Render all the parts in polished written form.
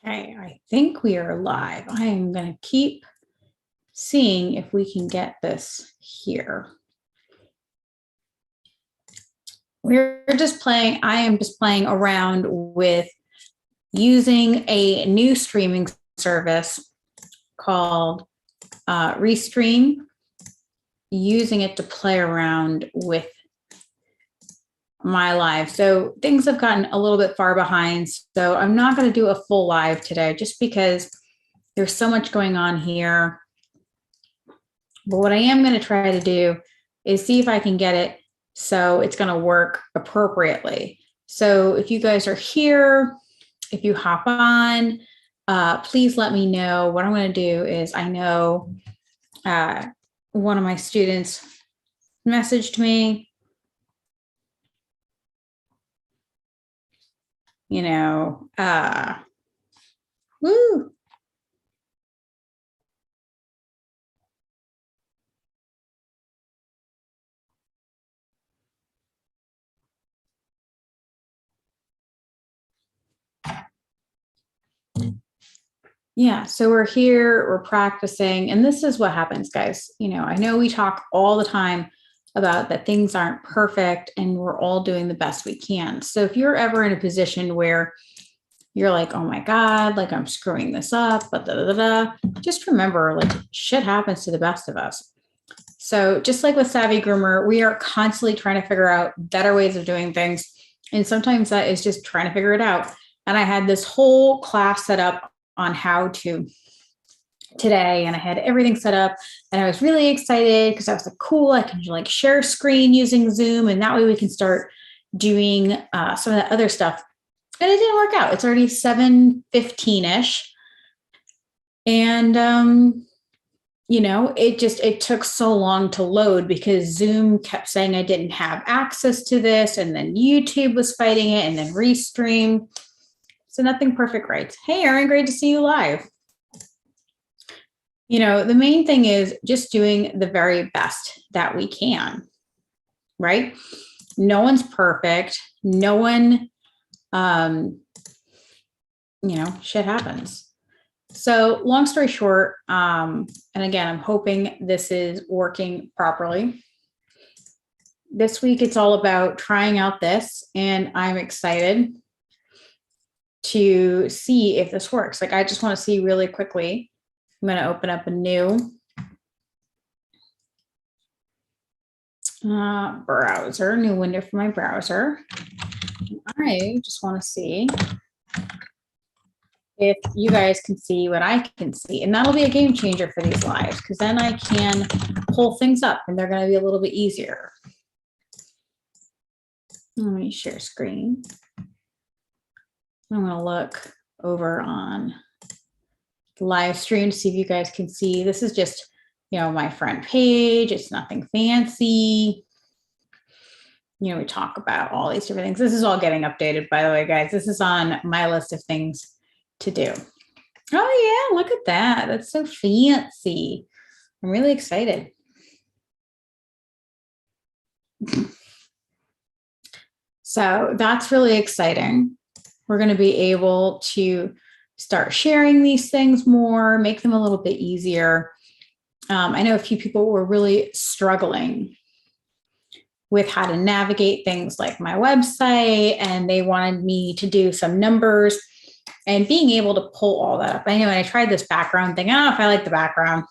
Okay, I think we are live. I am going to keep seeing if we can get this here. I am just playing around with using a new streaming service called Restream, using it to play around with my live. So things have gotten a little bit far behind. So I'm not going to do a full live today just because there's so much going on here. But what I am going to try to do is see if I can get it so it's going to work appropriately. So if you guys are here, if you hop on, please let me know. What I'm going to do is I know one of my students messaged me, woo. Yeah, so we're here, we're practicing, and this is what happens, guys. I know we talk all the time about that things aren't perfect and we're all doing the best we can. So if you're ever in a position where you're like, oh my God, like I'm screwing this up, just remember, like shit happens to the best of us. So just like with Savvy Groomer, we are constantly trying to figure out better ways of doing things. And sometimes that is just trying to figure it out. And I had this whole class set up on how to today, and I had everything set up, and I was really excited because I was like, cool, I can like share screen using Zoom, and that way we can start doing some of that other stuff. And it didn't work out. It's already 7:15-ish. And it took so long to load because Zoom kept saying I didn't have access to this, and then YouTube was fighting it, and then Restream. So nothing perfect, right? Hey, Erin, great to see you live. The main thing is just doing the very best that we can, right? No one's perfect. No one, shit happens. So long story short, and again, I'm hoping this is working properly. This week, it's all about trying out this, and I'm excited to see if this works. Like, I just want to see really quickly. I'm going to open up a new browser, new window for my browser. I just want to see if you guys can see what I can see. And that'll be a game changer for these lives, because then I can pull things up and they're going to be a little bit easier. Let me share screen. I'm going to look over on the live stream to see if you guys can see. This is just, my front page. It's nothing fancy. We talk about all these different things. This is all getting updated, by the way, guys. This is on my list of things to do. Oh yeah, look at that. That's so fancy. I'm really excited. So that's really exciting. We're going to be able to start sharing these things more, make them a little bit easier. I know a few people were really struggling with how to navigate things like my website, and they wanted me to do some numbers and being able to pull all that up. I know, and I tried this background thing. I don't know if I like the background.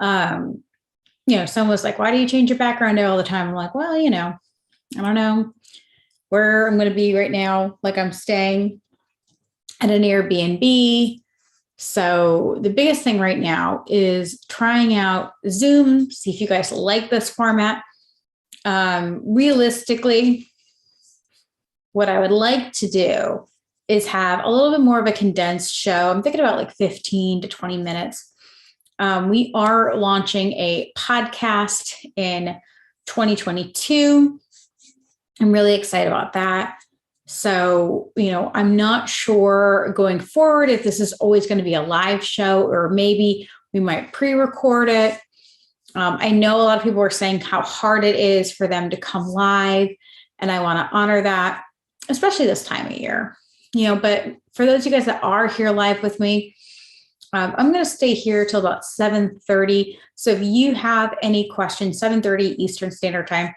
Someone was like, why do you change your background all the time? I'm like, well, I don't know where I'm going to be right now. Like, I'm staying at an Airbnb. So the biggest thing right now is trying out Zoom, see if you guys like this format. Realistically, what I would like to do is have a little bit more of a condensed show. I'm thinking about like 15 to 20 minutes. We are launching a podcast in 2022. I'm really excited about that. So, I'm not sure going forward if this is always going to be a live show, or maybe we might pre-record it. I know a lot of people are saying how hard it is for them to come live, and I want to honor that, especially this time of year. But for those of you guys that are here live with me, I'm going to stay here till about 7:30. So if you have any questions, 7:30 Eastern Standard Time.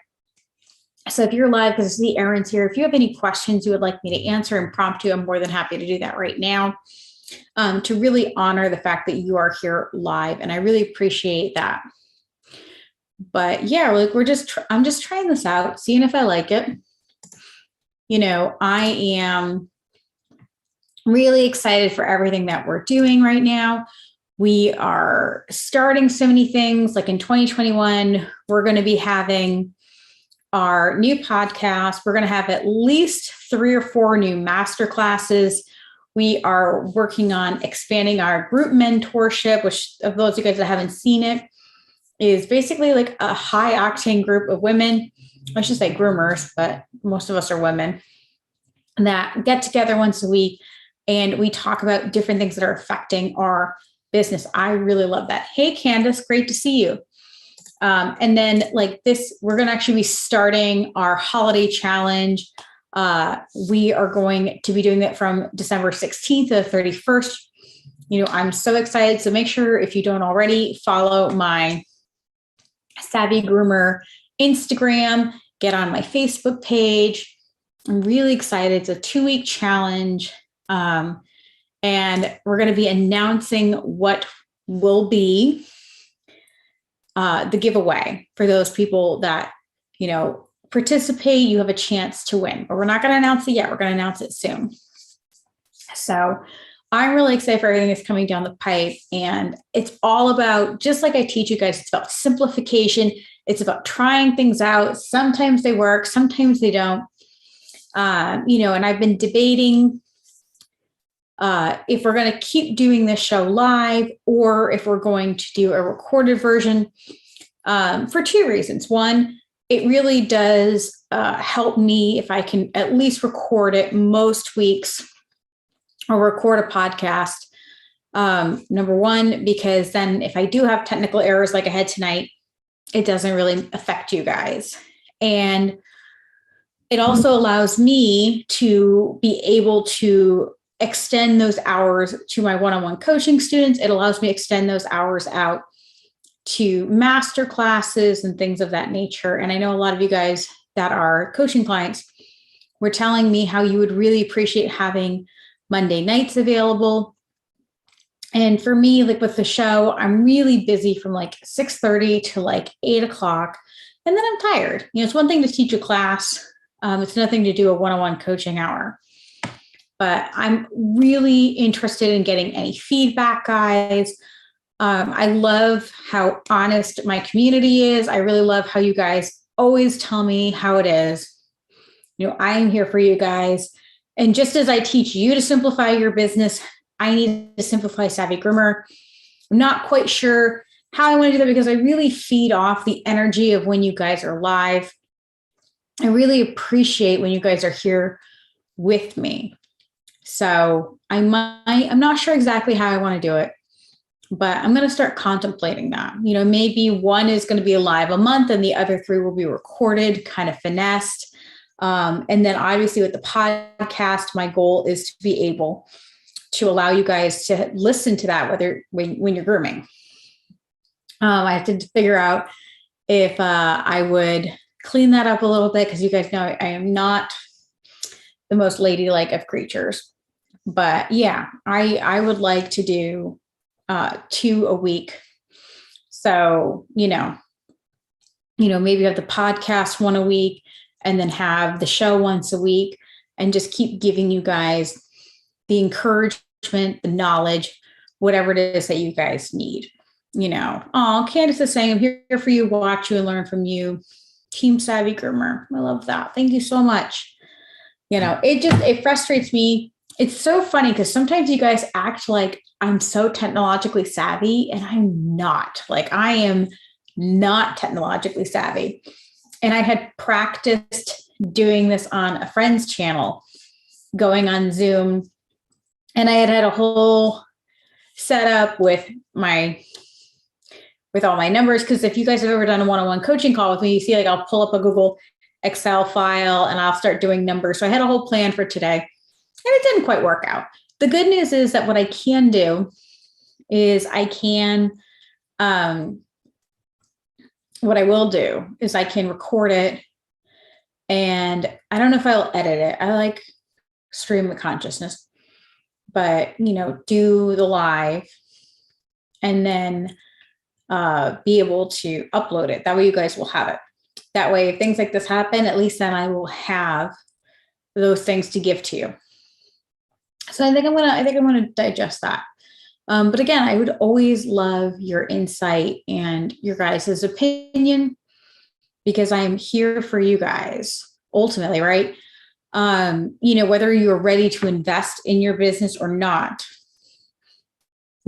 So if you're live, because I see Erin's here, if you have any questions you would like me to answer impromptu, I'm more than happy to do that right now, to really honor the fact that you are here live. And I really appreciate that. But yeah, like I'm just trying this out, seeing if I like it. I am really excited for everything that we're doing right now. We are starting so many things. Like in 2021, we're going to be having our new podcast. We're going to have at least 3 or 4 new masterclasses. We are working on expanding our group mentorship, which, of those of you guys that haven't seen it, is basically like a high octane group of women. I should say groomers, but most of us are women that get together once a week and we talk about different things that are affecting our business. I really love that. Hey, Candace, great to see you. And then like this, we're going to actually be starting our holiday challenge. We are going to be doing that from December 16th to the 31st. I'm so excited. So make sure, if you don't already, follow my Savvy Groomer Instagram, get on my Facebook page. I'm really excited. It's a 2-week challenge. And we're going to be announcing what will be the giveaway for those people that, participate. You have a chance to win, but we're not going to announce it yet. We're going to announce it soon. So I'm really excited for everything that's coming down the pipe. And it's all about, just like I teach you guys, it's about simplification. It's about trying things out. Sometimes they work, sometimes they don't. And I've been debating if we're going to keep doing this show live or if we're going to do a recorded version, for 2 reasons. One, it really does help me if I can at least record it most weeks or record a podcast. Number one, because then if I do have technical errors like I had tonight, it doesn't really affect you guys. And it also allows me to be able to extend those hours to my one-on-one coaching students. It allows me to extend those hours out to master classes and things of that nature. And I know a lot of you guys that are coaching clients were telling me how you would really appreciate having Monday nights available. And for me, like with the show, I'm really busy from like 6:30 to like 8 o'clock. And then I'm tired. It's one thing to teach a class. It's nothing to do a one-on-one coaching hour. But I'm really interested in getting any feedback, guys. I love how honest my community is. I really love how you guys always tell me how it is. I am here for you guys. And just as I teach you to simplify your business, I need to simplify Savvy Groomer. I'm not quite sure how I want to do that because I really feed off the energy of when you guys are live. I really appreciate when you guys are here with me. So I'm not sure exactly how I want to do it, but I'm going to start contemplating that. Maybe one is going to be live a month and the other 3 will be recorded, kind of finessed. And then obviously with the podcast, my goal is to be able to allow you guys to listen to that, when you're grooming. I have to figure out if I would clean that up a little bit, because you guys know I am not the most ladylike of creatures. But yeah, I would like to do 2 a week. So, maybe have the podcast 1 a week and then have the show once a week and just keep giving you guys the encouragement, the knowledge, whatever it is that you guys need. Oh, Candace is saying, I'm here for you, watch you and learn from you. Team Savvy Groomer. I love that. Thank you so much. It frustrates me. It's so funny because sometimes you guys act like I'm so technologically savvy and I'm not. Like, I am not technologically savvy. And I had practiced doing this on a friend's channel, going on Zoom. And I had a whole setup with all my numbers. Because if you guys have ever done a one-on-one coaching call with me, you see like I'll pull up a Google Excel file and I'll start doing numbers. So I had a whole plan for today. And it didn't quite work out. the good news is that what I can do is what I will do is I can record it, and I don't know if I'll edit it. I like stream of consciousness, but do the live and then be able to upload it. That way you guys will have it. That way, if things like this happen, at least then I will have those things to give to you. So I think I'm gonna digest that. But again, I would always love your insight and your guys' opinion, because I am here for you guys ultimately, right? Whether you're ready to invest in your business or not,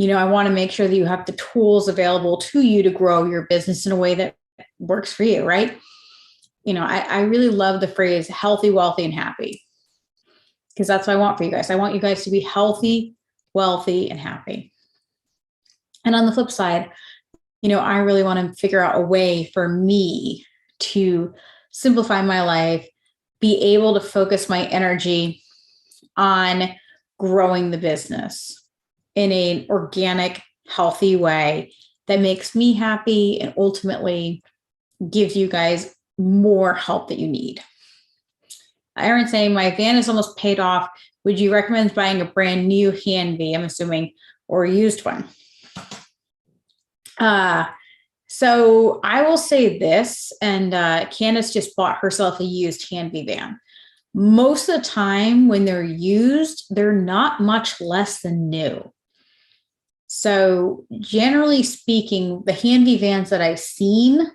I want to make sure that you have the tools available to you to grow your business in a way that works for you, right? I really love the phrase healthy, wealthy, and happy, because that's what I want for you guys. I want you guys to be healthy, wealthy, and happy. And on the flip side, I really want to figure out a way for me to simplify my life, be able to focus my energy on growing the business in an organic, healthy way that makes me happy and ultimately gives you guys more help that you need. Aaron saying, my van is almost paid off. Would you recommend buying a brand new hand V, I'm assuming, or a used one? So I will say this, and Candace just bought herself a used hand V van. Most of the time when they're used, they're not much less than new. So generally speaking, the hand V vans that I've seen,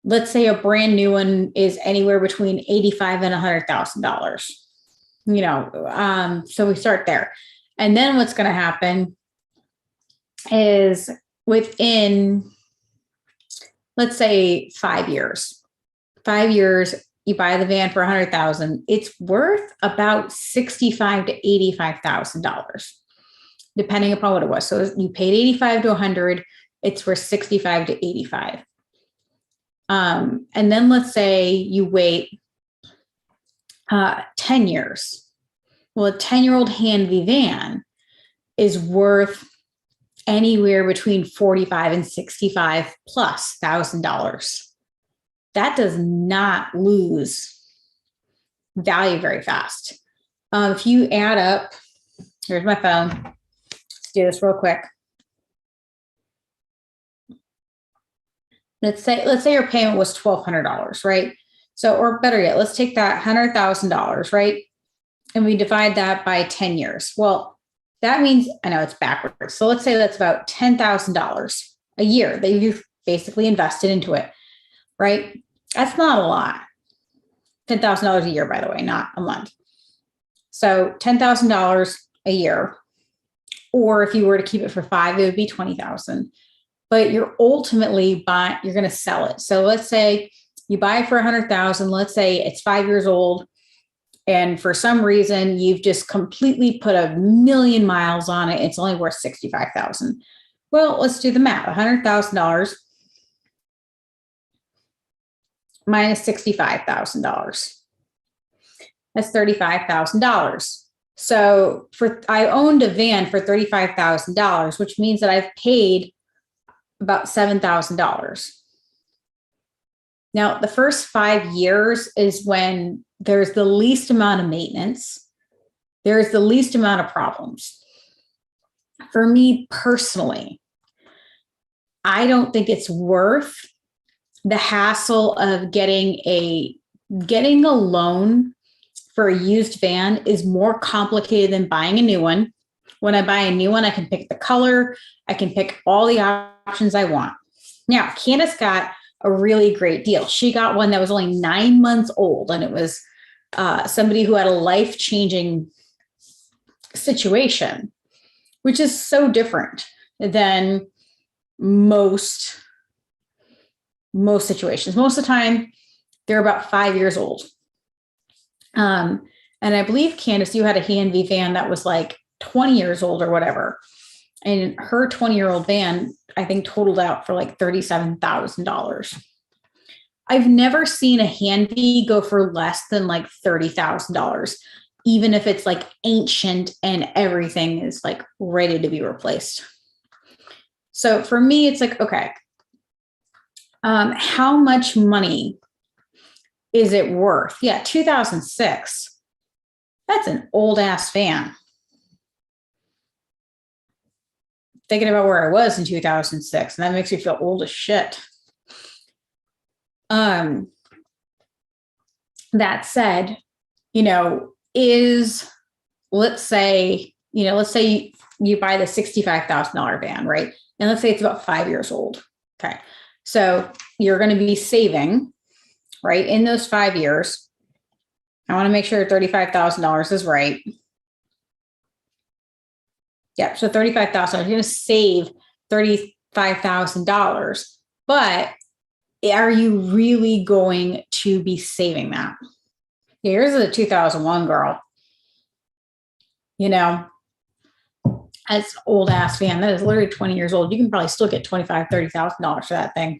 let's say a brand new one is anywhere between $85,000 and $100,000. So we start there. And then what's going to happen is within, let's say 5 years, you buy the van for $100,000. It's worth about $65,000 to $85,000, depending upon what it was. So you paid 85 to 100, it's worth 65 to 85. And then let's say you wait 10 years. Well, a 10-year-old hand V van is worth anywhere between $45,000 and $65,000+. That does not lose value very fast. If you add up, here's my phone. Let's do this real quick. Let's say your payment was $1,200, right? So, or better yet, let's take that $100,000, right? And we divide that by 10 years. Well, that means, I know it's backwards. So let's say that's about $10,000 a year that you've basically invested into it, right? That's not a lot. $10,000 a year, by the way, not a month. So $10,000 a year, or if you were to keep it for 5, it would be $20,000. But you're ultimately you're going to sell it. So let's say you buy it for $100,000. Let's say it's 5 years old, and for some reason you've just completely put 1,000,000 miles on it. It's only worth $65,000. Well, let's do the math. $100,000 minus $65,000. That's $35,000. So I owned a van for $35,000, which means that I've paid about $7,000. Now, the first 5 years is when there's the least amount of maintenance. There's the least amount of problems. For me personally, I don't think it's worth the hassle of getting a loan for a used van is more complicated than buying a new one. When I buy a new one, I can pick the color. I can pick all the options I want. Now, Candace got a really great deal. She got one that was only 9 months old, and it was somebody who had a life-changing situation, which is so different than most situations. Most of the time, they're about 5 years old. And I believe, Candace, you had a hand V van that was like 20 years old or whatever. And her 20-year-old van, I think, totaled out for like $37,000. I've never seen a hand V go for less than like $30,000. even if it's like ancient and everything is like ready to be replaced. So for me, it's like, okay, how much money is it worth? Yeah, 2006. That's an old ass van. Thinking about where I was in 2006, and that makes me feel old as shit. That said, let's say you buy the $65,000 van, right? And let's say it's about 5 years old. Okay. So you're going to be saving, right? In those 5 years, I want to make sure $35,000 is right. Yeah. So $35,000, you're going to save $35,000, but are you really going to be saving that? Here's a 2001 girl. That's old ass van. That is literally 20 years old. You can probably still get $25,000, $30,000 for that thing.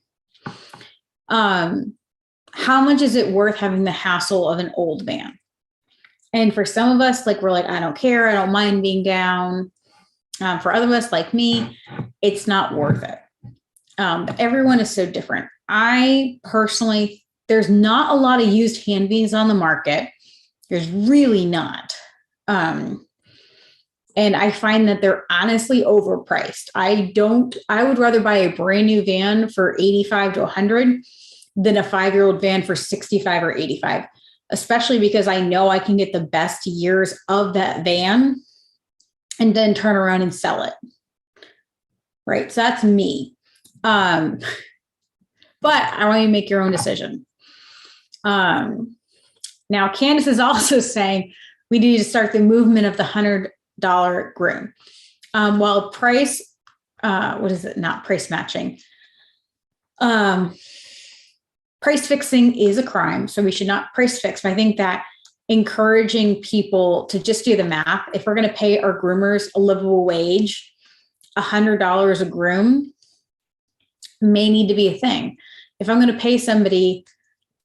How much is it worth having the hassle of an old van? And for some of us, like, we're like, I don't care. I don't mind being down. For other of us, like me, it's not worth it. But everyone is so different. I personally, there's not a lot of used hand vans on the market. There's really not. And I find that they're honestly overpriced. I would rather buy a brand new van for 85 to 100 than a 5-year-old van for 65 or 85, especially because I know I can get the best years of that van and then turn around and sell it. Right. So that's me. But I want you to make your own decision. Now, Candace is also saying we need to start the movement of the $100 groom. While price, not price matching. Price fixing is a crime, so we should not price fix. But I think that encouraging people to just do the math, if we're going to pay our groomers a livable wage, $100 a groom may need to be a thing. If I'm going to pay somebody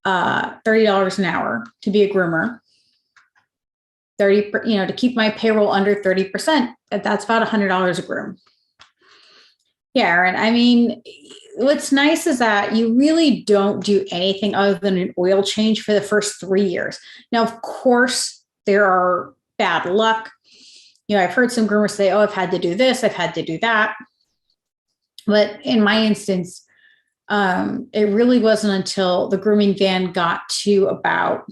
$30 an hour to be a groomer, 30, to keep my payroll under 30%, that's about $100 a groom. Yeah, Erin. I mean, what's nice is that you really don't do anything other than an oil change for the first 3 years. Now, of course, there are bad luck. I've heard some groomers say, oh, I've had to do this, I've had to do that. But in my instance, it really wasn't until the grooming van got to about,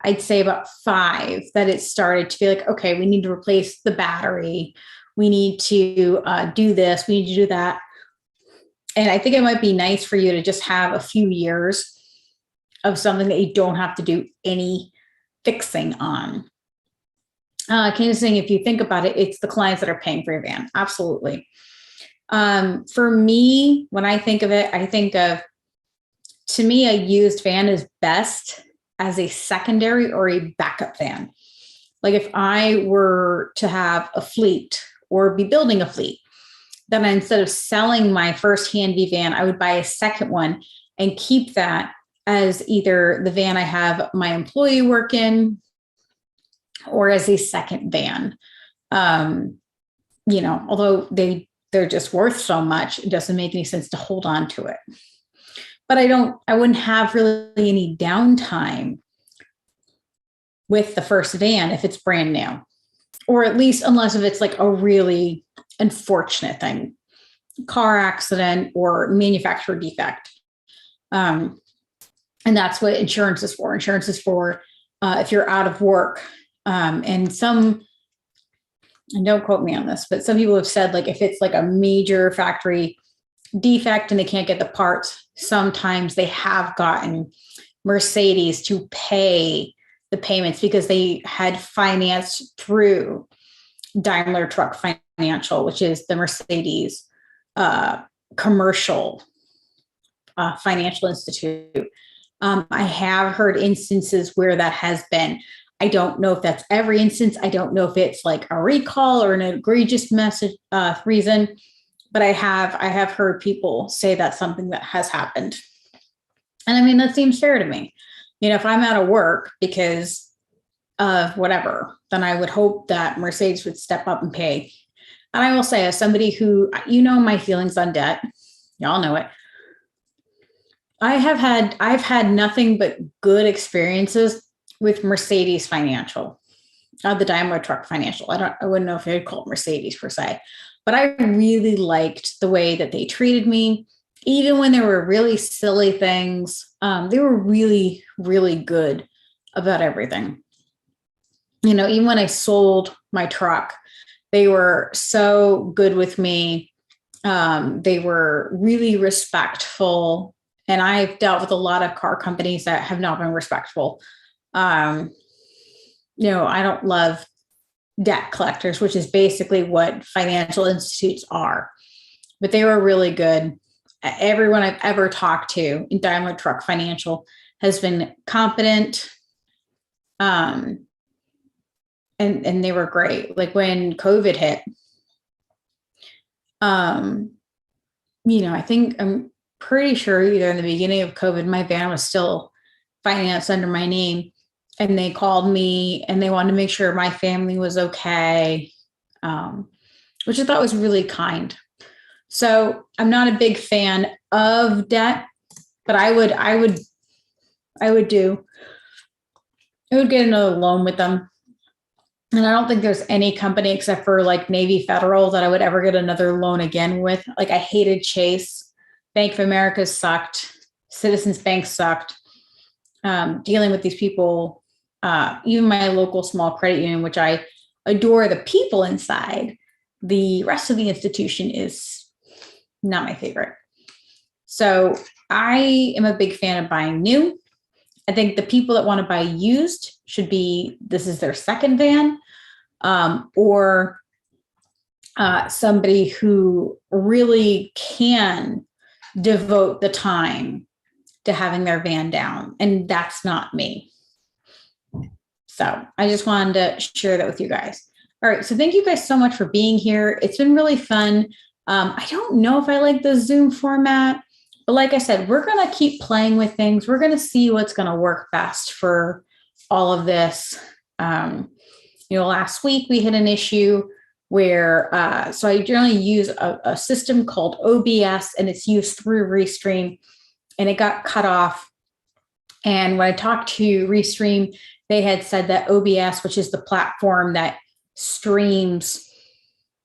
I'd say about 5, that it started to be like, okay, we need to replace the battery. We need to do this. We need to do that. And I think it might be nice for you to just have a few years of something that you don't have to do any fixing on. Candace saying, if you think about it, it's the clients that are paying for your van. Absolutely. For me, when I think of it, to me, a used van is best as a secondary or a backup van. Like if I were to have a fleet or be building a fleet, then instead of selling my first handy van, I would buy a second one and keep that as either the van I have my employee work in or as a second van. Although they're just worth so much, it doesn't make any sense to hold on to it. But I wouldn't have really any downtime with the first van if it's brand new, or at least unless if it's like a really unfortunate thing, car accident or manufacturer defect. And that's what insurance is for. Insurance is for if you're out of work. And don't quote me on this, but some people have said, like, if it's like a major factory defect and they can't get the parts, sometimes they have gotten Mercedes to pay the payments because they had financed through Daimler Truck Financial, which is the Mercedes commercial financial institute. I have heard instances where that has been. I don't know if that's every instance. I don't know if it's like a recall or an egregious reason, but I have heard people say that's something that has happened. And I mean, that seems fair to me. If I'm out of work because of whatever, then I would hope that Mercedes would step up and pay. And I will say, as somebody who, my feelings on debt, y'all know it. I've had nothing but good experiences with Mercedes Financial, the Daimler Truck Financial. I wouldn't know if they'd call it Mercedes per se, but I really liked the way that they treated me. Even when there were really silly things, they were really, really good about everything. Even when I sold my truck, they were so good with me. They were really respectful. And I've dealt with a lot of car companies that have not been respectful. I don't love debt collectors, which is basically what financial institutes are. But they were really good. Everyone I've ever talked to in Daimler Truck Financial has been competent. And they were great. Like when COVID hit, I think I'm pretty sure either in the beginning of COVID, my van was still financed under my name, and they called me and they wanted to make sure my family was okay, which I thought was really kind. So I'm not a big fan of debt, but I would get another loan with them. And I don't think there's any company except for like Navy Federal that I would ever get another loan again with. Like I hated Chase. Bank of America sucked. Citizens Bank sucked. Dealing with these people, even my local small credit union, which I adore the people inside, the rest of the institution is not my favorite. So I am a big fan of buying new. I think the people that want to buy used should be, this is their second van, or somebody who really can devote the time to having their van down. And that's not me. So I just wanted to share that with you guys. All right. So thank you guys so much for being here. It's been really fun. I don't know if I like the Zoom format, but like I said, we're going to keep playing with things. We're going to see what's going to work best for all of this. Last week we had an issue where, so I generally use a system called OBS, and it's used through Restream, and it got cut off. And when I talked to Restream, they had said that OBS, which is the platform that streams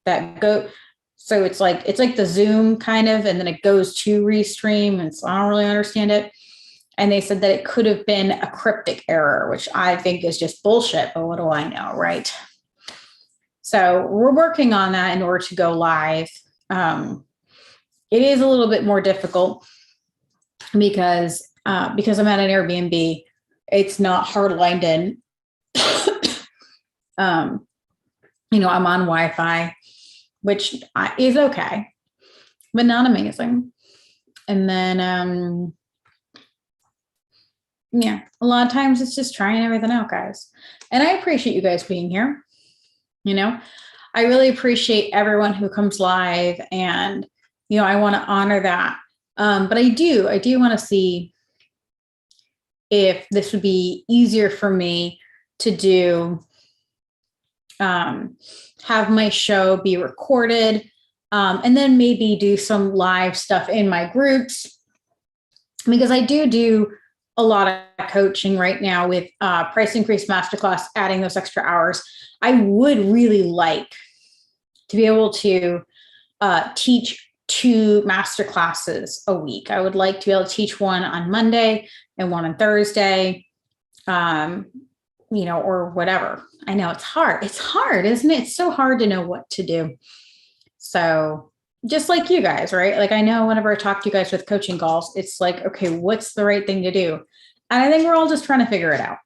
that go, so it's like the Zoom kind of, and then it goes to Restream. And so I don't really understand it. And they said that it could have been a cryptic error, which I think is just bullshit, but what do I know, right? So we're working on that in order to go live. It is a little bit more difficult because I'm at an Airbnb. It's not hardlined in. I'm on Wi-Fi, which is okay, but not amazing. And then, a lot of times it's just trying everything out, guys. And I appreciate you guys being here. I really appreciate everyone who comes live, and, I want to honor that. But I do want to see if this would be easier for me to do, have my show be recorded, and then maybe do some live stuff in my groups, because I do a lot of coaching right now with Price Increase Masterclass, adding those extra hours. I would really like to be able to teach 2 masterclasses a week. I would like to be able to teach one on Monday and one on Thursday, or whatever. I know it's hard. It's hard, isn't it? It's so hard to know what to do. So just like you guys, right? Like I know whenever I talk to you guys with coaching calls, it's like, okay, what's the right thing to do? And I think we're all just trying to figure it out.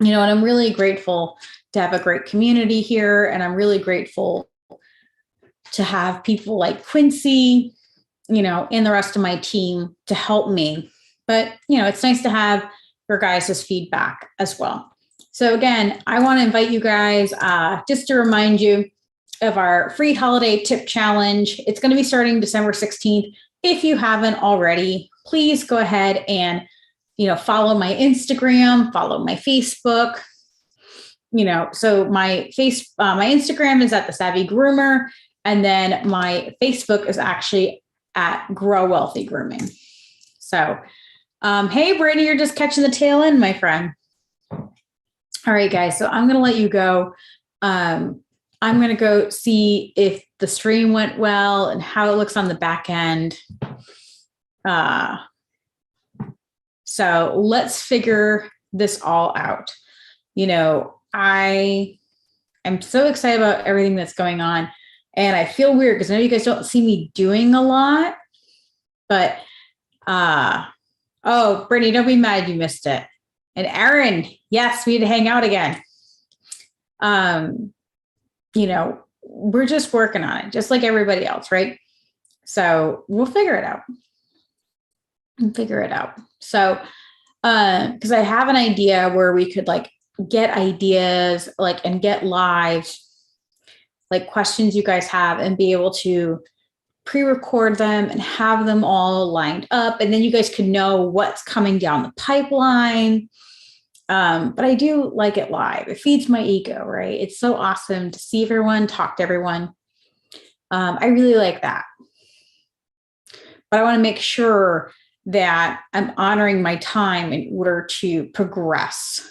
And I'm really grateful to have a great community here. And I'm really grateful to have people like Quincy, and the rest of my team to help me. But, it's nice to have your guys' feedback as well. So again, I want to invite you guys just to remind you of our free holiday tip challenge. It's going to be starting December 16th. If you haven't already, please go ahead and, follow my Instagram, follow my Facebook, so my my Instagram is at the Savvy Groomer, and then my Facebook is actually at Grow Wealthy Grooming. So, hey, Brittany, you're just catching the tail end, my friend. All right, guys. So I'm going to let you go. I'm going to go see if the stream went well and how it looks on the back end. So let's figure this all out. I am so excited about everything that's going on, and I feel weird because I know you guys don't see me doing a lot, but, oh, Brittany, don't be mad you missed it. And Aaron, yes, we need to hang out again. We're just working on it, just like everybody else, right? So we'll figure it out. So, because I have an idea where we could get ideas, and get live, questions you guys have, and be able to pre-record them and have them all lined up. And then you guys can know what's coming down the pipeline. But I do like it live. It feeds my ego, right? It's so awesome to see everyone, talk to everyone. I really like that. But I want to make sure that I'm honoring my time in order to progress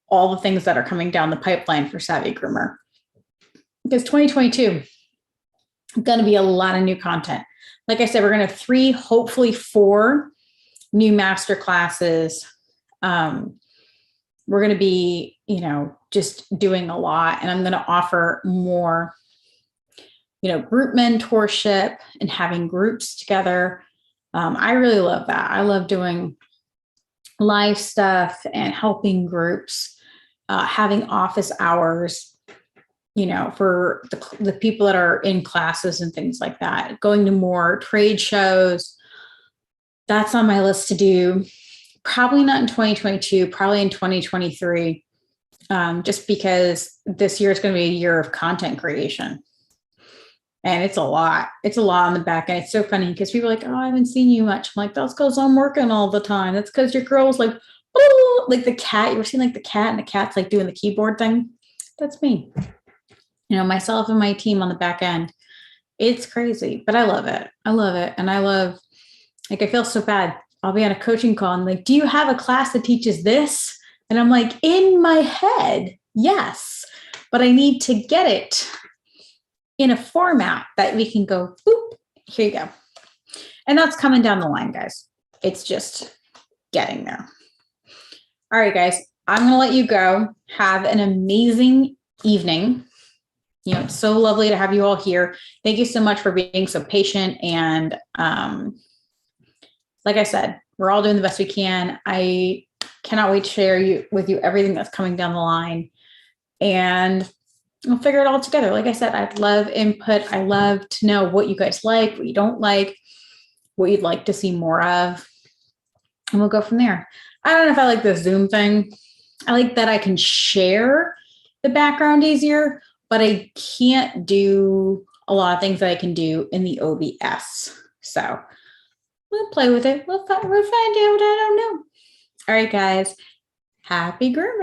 all the things that are coming down the pipeline for Savvy Groomer. Because 2022 is going to be a lot of new content. Like I said, we're going to have 3, hopefully 4 new masterclasses. We're going to be, just doing a lot. And I'm going to offer more, group mentorship and having groups together. I really love that. I love doing live stuff and helping groups, having office hours, for the people that are in classes and things like that, going to more trade shows. That's on my list to do. Probably not in 2022, probably in 2023, just because this year is going to be a year of content creation. And it's a lot. It's a lot on the back end. It's so funny because people are like, oh, I haven't seen you much. I'm like, that's because I'm working all the time. That's because your girl was like, oh, like the cat. You ever seen the cat, and the cat's doing the keyboard thing? That's me. Myself and my team on the back end. It's crazy, but I love it. And I love, I feel so bad. I'll be on a coaching call and do you have a class that teaches this? And I'm like, in my head, yes, but I need to get it in a format that we can go, boop, here you go. And that's coming down the line, guys. It's just getting there. All right, guys, I'm going to let you go. Have an amazing evening. It's so lovely to have you all here. Thank you so much for being so patient. And like I said, we're all doing the best we can. I cannot wait to share with you everything that's coming down the line. And we'll figure it all together. Like I said, I'd love input. I love to know what you guys like, what you don't like, what you'd like to see more of. And we'll go from there. I don't know if I like the Zoom thing. I like that I can share the background easier, but I can't do a lot of things that I can do in the OBS. So we'll play with it. We'll find out. I don't know. All right, guys. Happy grooming.